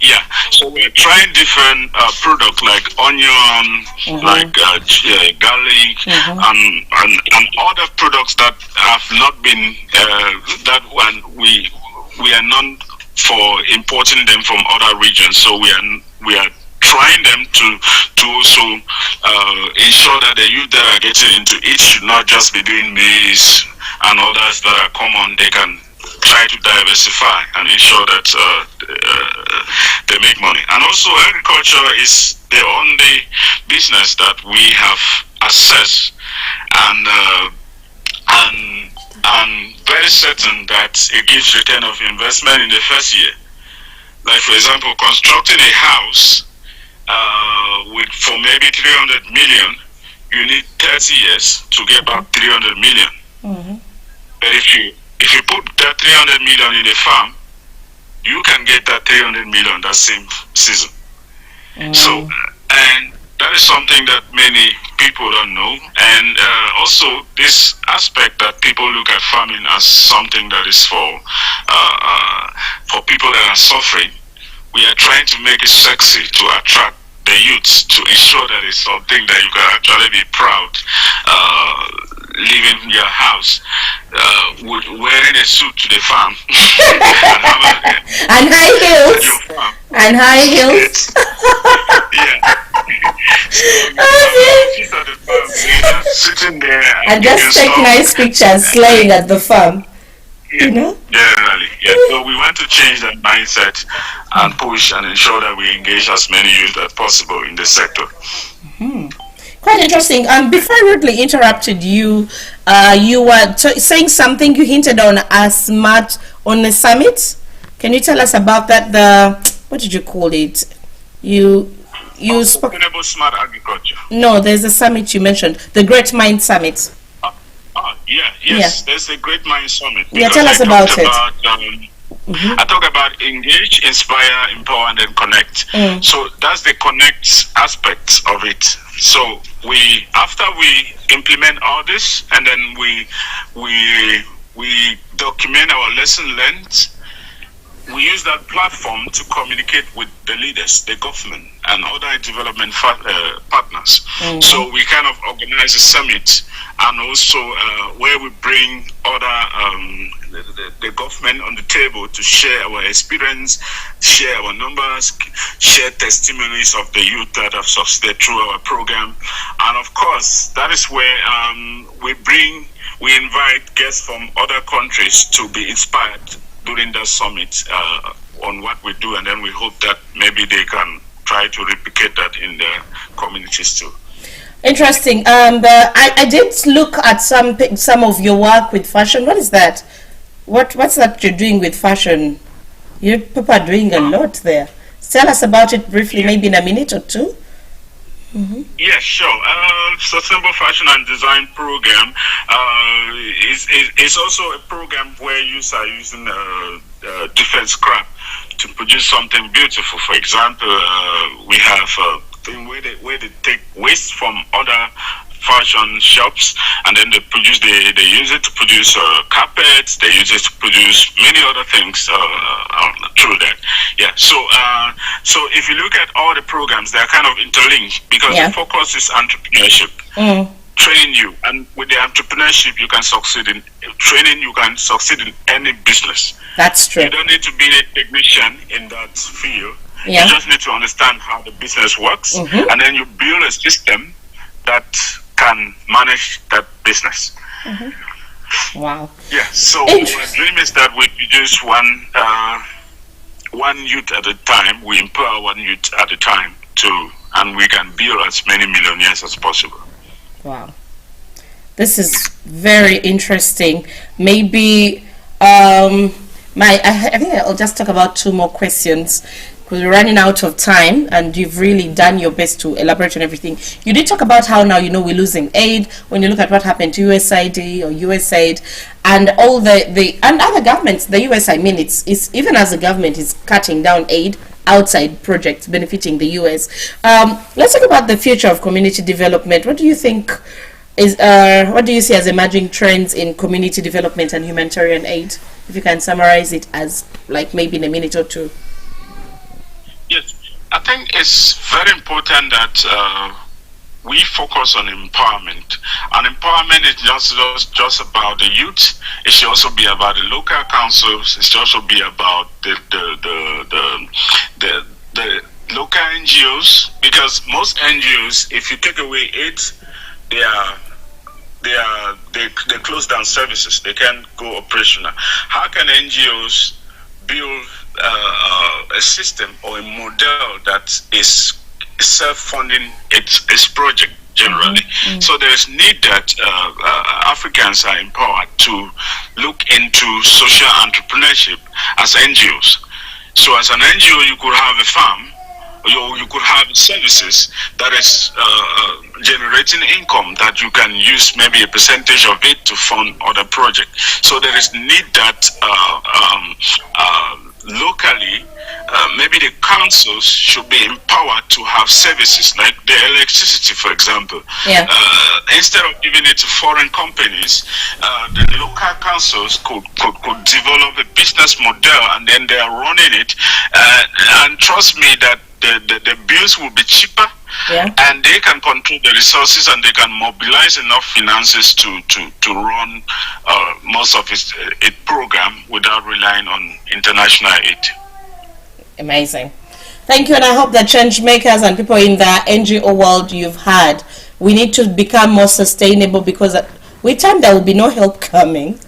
Yeah, so we're trying different products like onion, like garlic, and other products that have not been that one we are known for importing them from other regions. So we are trying them to also ensure that the youth that are getting into it should not just be doing maize and others that are common. They can try to diversify and ensure that they make money. And also, agriculture is the only business that we have assessed and very certain that it gives return of investment in the first year. Like for example, constructing a house with for maybe 300 million, you need 30 years to get back 300 million. But if you put that 300 million in a farm, you can get that 300 million that same season. So, and that is something that many people don't know. And also this aspect that people look at farming as something that is for people that are suffering. We are trying to make it sexy to attract the youths, to ensure that it's something that you can actually be proud leaving your house with wearing a suit to the farm and high heels and high heels. Yeah. So, at the farm, sitting there and just take nice pictures slaying at the farm. Yeah, you know? Generally, yeah. So we want to change that mindset and push and ensure that we engage as many youth as possible in the sector. Quite interesting. Before I rudely interrupted you, you were saying something. You hinted on a smart on a summit. Can you tell us about that? What did you call it? You spoke. Renewable smart agriculture. No, there's a summit you mentioned, the Great Mind Summit. Yes. There's a Great Mind Summit. Yeah, tell us about it. I talk about engage, inspire, empower, and then connect. So that's the connect aspect of it. So after we implement all this, and then we document our lesson learned. We use that platform to communicate with the leaders, the government, and other development partners. So we kind of organize a summit, and also where we bring other the government on the table to share our experience, share our numbers, share testimonies of the youth that have succeeded through our program, and of course that is where we invite guests from other countries to be inspired during that summit on what we do, and then we hope that maybe they can try to replicate that in their communities too. Interesting. I did look at some of your work with fashion. What is that? What's that you're doing with fashion? You people are doing a lot there. Tell us about it briefly, maybe in a minute or two. Yeah, sure. Sustainable Fashion and Design Program is also a program where youths are using different scrap to produce something beautiful. For example, we have where they take waste from other fashion shops, and then they use it to produce carpets. They use it to produce many other things through that. Yeah. So if you look at all the programs, they are kind of interlinked because the focus is entrepreneurship. Training you, and with the entrepreneurship, you can succeed in training. You can succeed in any business. That's true. You don't need to be a technician in that field. Yeah. You just need to understand how the business works, and then you build a system that can manage that business. Wow. Yeah. So our dream is that we produce one youth at a time. We empower one youth at a time and we can build as many millionaires as possible. Wow. This is very interesting. Maybe I think I'll just talk about two more questions because we're running out of time, and you've really done your best to elaborate on everything. You did talk about how now we're losing aid. When you look at what happened to USAID or USAID and all and other governments, the US, I mean, it's even as a government is cutting down aid outside projects benefiting the US. Let's talk about the future of community development. What do you think what do you see as emerging trends in community development and humanitarian aid? If you can summarize it as like maybe in a minute or two. Yes, I think it's very important that we focus on empowerment. And empowerment is just about the youth. It should also be about the local councils. It should also be about the local NGOs, because most NGOs, if you take away it, they close down services. They can't go operational. How can NGOs build a system or a model that is self-funding its project generally. So there is need that Africans are empowered to look into social entrepreneurship as NGOs. So as an NGO, you could have a farm, you could have services that is generating income that you can use maybe a percentage of it to fund other projects. So there is need that locally, maybe the councils should be empowered to have services like the electricity, for example. Instead of giving it to foreign companies, the local councils could develop a business model, and then they are running it. And trust me that the bills will be cheaper, and they can control the resources, and they can mobilize enough finances to run most of its program without relying on international aid. Amazing. Thank you, and I hope that change makers and people in the NGO world you've had, we need to become more sustainable, because with time there will be no help coming.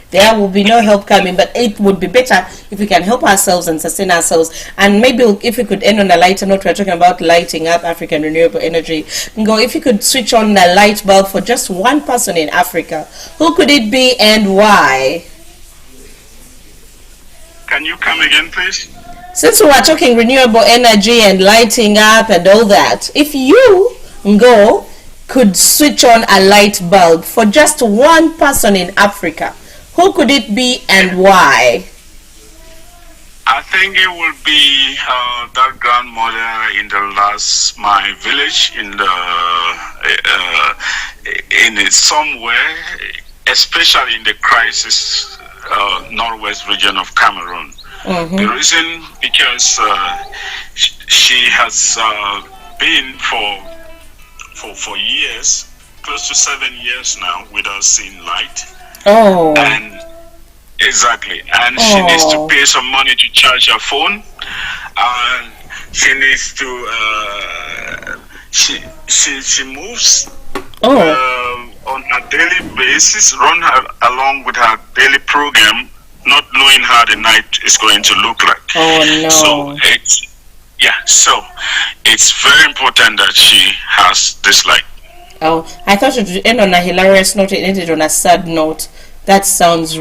There will be no help coming, but it would be better if we can help ourselves and sustain ourselves. And maybe if we could end on a lighter note, we're talking about lighting up African renewable energy. If you could switch on the light bulb for just one person in Africa, who could it be and why? Can you come again, please? Since we are talking renewable energy and lighting up and all that, if you could switch on a light bulb for just one person in Africa, who could it be and why? I think it will be that grandmother in the last my village in somewhere, especially in the crisis northwest region of Cameroon. The reason because she has been for years, close to 7 years now, without seeing light. And exactly, and she needs to pay some money to charge her phone, and she needs to she moves on a daily basis, run her along with her daily program, not knowing how the night is going to look like. So it's very important that she has this light. I thought it would end on a hilarious note. It ended on a sad note. That sounds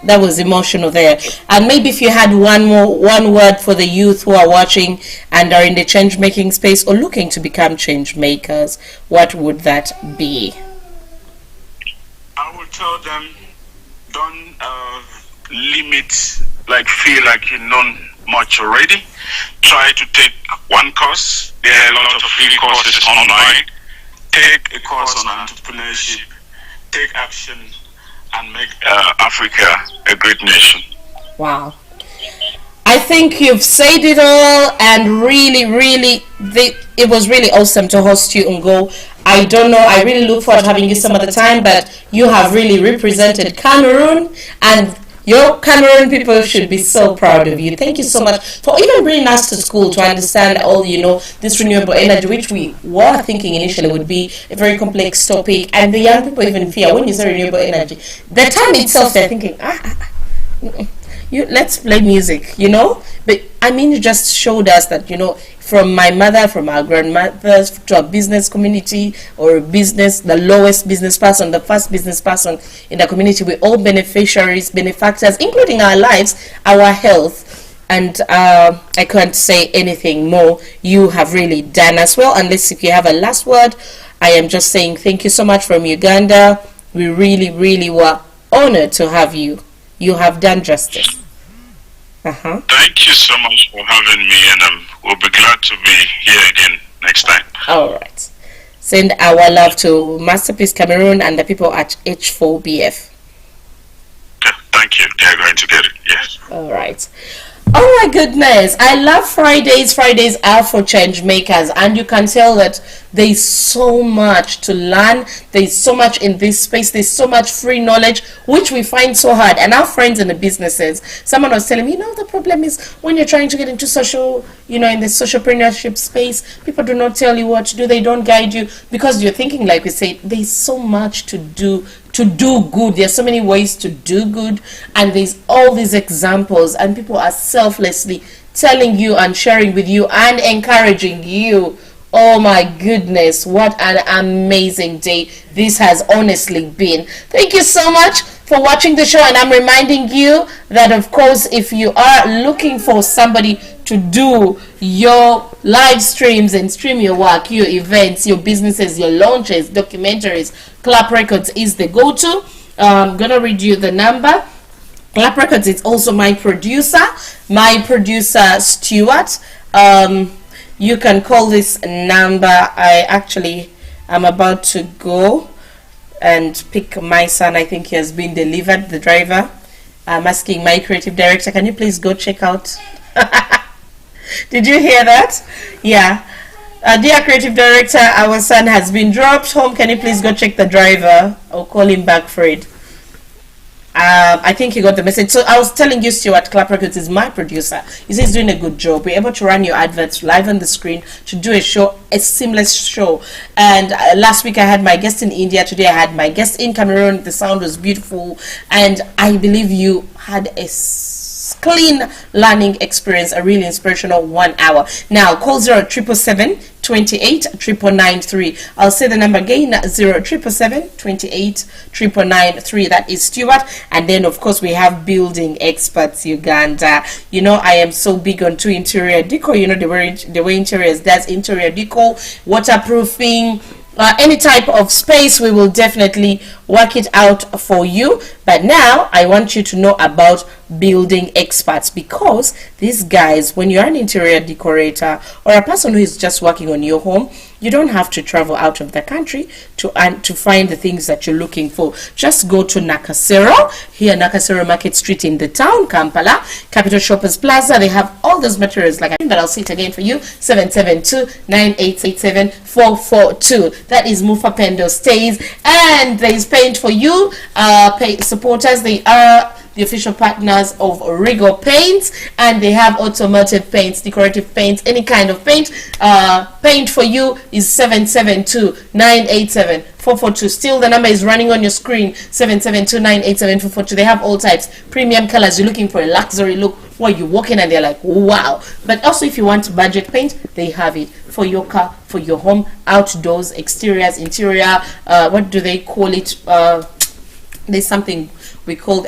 that was emotional there. And maybe if you had one word for the youth who are watching and are in the change making space or looking to become change makers, what would that be? I would tell them, don't feel like you know much already. Try to take one course. There are a lot of free courses online. Take a course on entrepreneurship. Take action and make Africa a great nation. Wow. I think you've said it all, and really, it was really awesome to host you, Ngo. I don't know, I really look forward to having you some other time, but you have really represented Cameroon, and your Cameroon people should be so proud of you. Thank you so much for even bringing us to school to understand all, this renewable energy, which we were thinking initially would be a very complex topic. And the young people even fear when you say renewable energy. The time itself, they're thinking, let's play music, But I mean, you just showed us that, from my mother, from our grandmothers, to a business community or business, the lowest business person, the first business person in the community, we're all beneficiaries, benefactors, including our lives, our health. And I can't say anything more. You have really done as well. Unless if you have a last word, I am just saying thank you so much from Uganda. We really were honored to have you. You have done justice. Thank you so much for having me, and we'll be glad to be here again next time. All right. Send our love to Masterpiece Cameroon and the people at H4BF. Okay, thank you. They're going to get it. Yes. All right. Oh my goodness, I love Fridays. Fridays are for change makers, and you can tell that there's so much to learn. There's so much in this space. There's so much free knowledge, which we find so hard. And our friends in the businesses, someone was telling me, the problem is when you're trying to get into social, in the socialpreneurship space, people do not tell you what to do. They don't guide you because you're thinking, like we said, there's so much to do good. There's so many ways to do good, and there's all these examples, and people are selflessly telling you and sharing with you and encouraging you Oh my goodness, what an amazing day this has honestly been. Thank you so much for watching the show, and I'm reminding you that, of course, if you are looking for somebody to do your live streams and stream your work, your events, your businesses, your launches, documentaries, Clap Records is the go-to. I'm gonna read you the number. Clap Records is also my producer Stuart. You can call this number. I actually am about to go and pick my son. I think he has been delivered, the driver. I'm asking my creative director, can you please go check out? Did you hear that? Yeah. Dear creative director, our son has been dropped home. Can you please go check the driver? I'll call him back, Fred. I think he got the message. So I was telling you, Stuart, Clap Records is my producer. He's doing a good job. We're able to run your adverts live on the screen, to do a show, a seamless show. And last week I had my guest in India. Today I had my guest in Cameroon. The sound was beautiful, and I believe you had a clean learning experience, a really inspirational 1 hour. Now call 0777 28 993. I'll say the number again, 0777 28 993. That is Stuart. And then of course we have building experts Uganda. You know, I am so big on interior decor. You know, the way Interiors does interior decor, waterproofing, any type of space. We will definitely work it out for you. But now I want you to know about building experts, because these guys, when you're an interior decorator or a person who is just working on your home, you don't have to travel out of the country to find the things that you're looking for. Just go to Nakasero, here Nakasero Market Street in the town, Kampala, Capital Shoppers Plaza. They have all those materials, like that. I'll see it again for you, 772-9887-442. That is Mufa Pendo Stays, and there is paint for you. Supporters, they are the official partners of Renewable Paints, and they have automotive paints, decorative paints, any kind of paint. Paint for you is 772-987-442. Still, the number is running on your screen, 772-987-442. They have all types, premium colors. You're looking for a luxury look where you walk in and they're like, wow. But also, if you want budget paint, they have it for your car, for your home, outdoors, exteriors, interior. What do they call it? There's something we called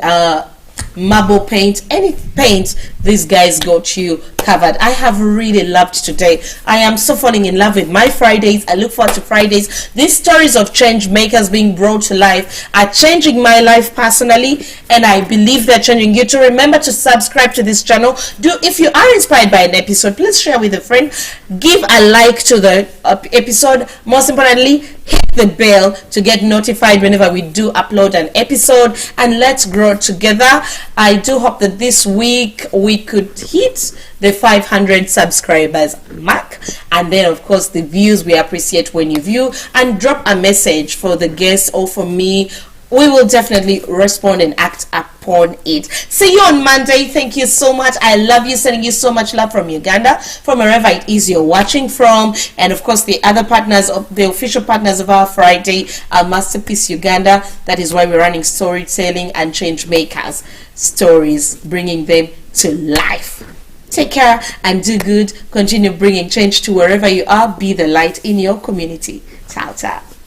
marble paint. Any paint, these guys got you covered. I have really loved today. I am so falling in love with my Fridays. I look forward to Fridays. These stories of change makers being brought to life are changing my life personally, and I believe they're changing you too. Remember to subscribe to this channel. If you are inspired by an episode, please share with a friend. Give a like to the episode. Most importantly, hit the bell to get notified whenever we do upload an episode, and let's grow together. I do hope that this week we could hit the 500 subscribers mark, and then of course the views. We appreciate when you view and drop a message for the guest or for me. We will definitely respond and act upon it. See you on Monday. Thank you so much. I love you. Sending you so much love from Uganda, from wherever it is you're watching from. And of course, the other partners, of the official partners of our Friday, are Masterpiece Uganda. That is why we're running storytelling and change makers stories, bringing them to life. Take care and do good. Continue bringing change to wherever you are. Be the light in your community. Ciao, ciao.